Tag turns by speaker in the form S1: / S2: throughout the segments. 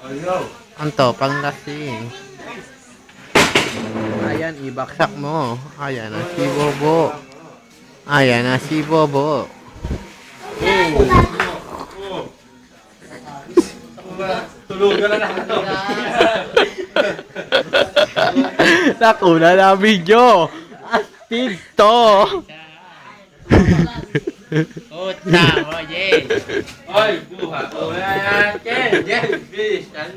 S1: Ang topang lasing. Ayan, ibaksak mo. Ayan na si Bobo. Ayan na si Bobo.
S2: Tulugan na lang.
S1: Nakuna na video. Astig to.
S3: Puta mo, Jen.
S2: Ay, buha.
S3: Ayan, Jen. Jellyfish.
S2: Ano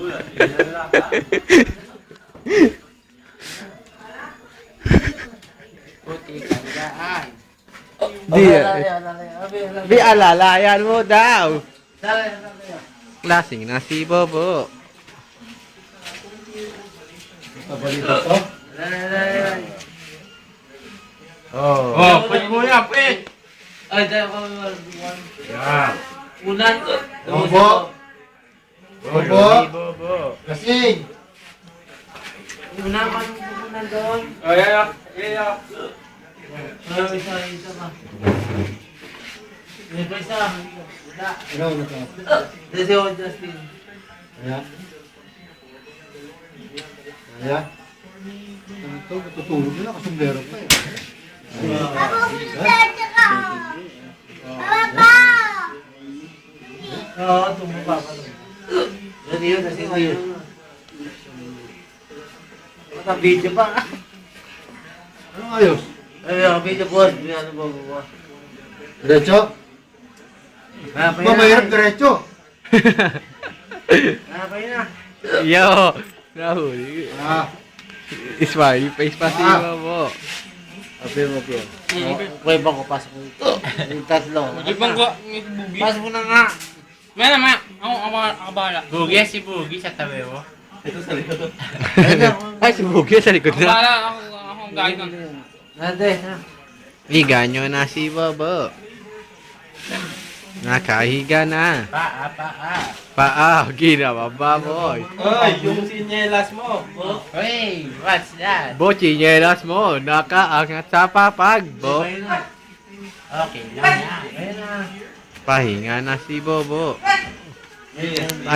S2: yan?
S3: Puti kandaan.
S1: Di alalayan mo daw. Lasing na si Bobo.
S2: Oh, pwede mo yan, pwede.
S3: Ay, dahil ko
S2: Yan.
S3: unan.
S4: Bobo. Bobo.
S1: Bobo.
S4: Kasing.
S3: Una pa unan doon.
S2: Ay, ay, ay, ay.
S3: Isa pa. May pa isa. Wala.
S4: Ano ka?
S3: Desi ako, Justin.
S4: Ayan. Ayan. Ito, matutulog na, kasumblero pa eh.
S3: Oo, tumaba pa. Dati yun, kasi ngayon. Naka-video pa.
S4: Anong ayos?
S3: Ay, naka-video boss. Ano ba ba?
S4: Diretso? Mahirap diretso.
S3: Napay na.
S1: Yo. Nahuli.
S4: Ah.
S1: Smiley face pa si Bobo.
S3: Apir mo, Pio. Pwede ba ko pasok mo ito? Yung tatlo.
S2: Ibang ko, may bugi.
S3: Pasok mo na nga.
S2: May naman, ako bahala.
S3: Bugi, si Bugi sa tabi mo.
S1: Ay, si Bogi sa likod
S2: Ako
S1: na.
S2: bahala, ako ang gahit nun.
S3: Nade, ha?
S1: Liganyo na si Bobo. Nakahiga na. Paa, ginawa ba boy?
S2: Ay, yung sinyelas mo.
S3: Hey, what's that?
S1: Bo, chinyelas mo. Nakaangat sa papag, Bo.
S3: Okay lang yan. Ayun na.
S1: Pahinga na si Bobo.
S3: Ayun.
S1: Ay,